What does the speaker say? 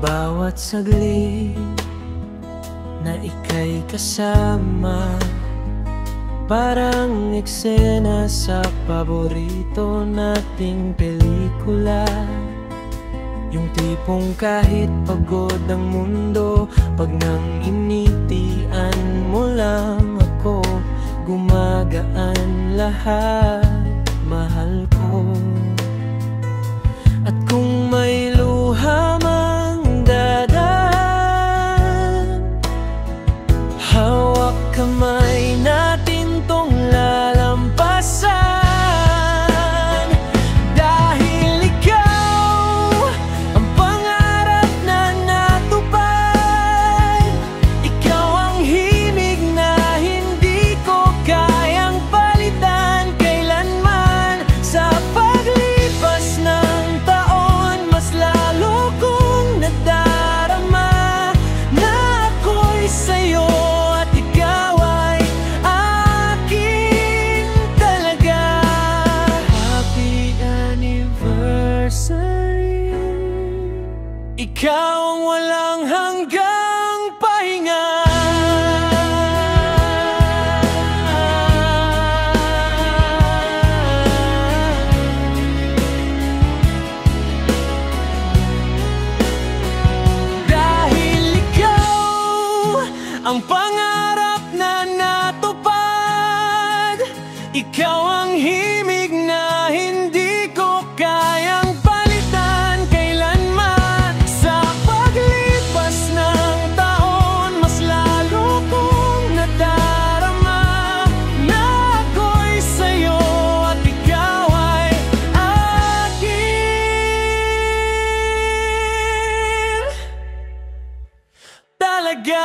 Bawat saglit na ika'y kasama, parang eksena sa paborito nating pelikula. Yung tipong kahit pagod ang mundo, pag nang initian mo lang ako, gumagaan lahat, mahal ko. At kung may luha mang dadan, hawak kamay natin tong lalampasan. Dahil ikaw ang pangarap na natupad, ikaw ang himig na hindi ko kayang palitan kailanman. Sa paglipas ng taon, mas lalo kong nadarama na ako'y sa'yo at ikaw ay akin talaga. Happy anniversary, ikaw ang walang hanggang pahinga. Dahil ikaw ang pangarap na natupad, ikaw ang himig na hindi ko kayang palitan kailanman. Sa paglipas ng taon, mas lalo kong nadarama na ako'y sa'yo at ikaw ay akin talaga.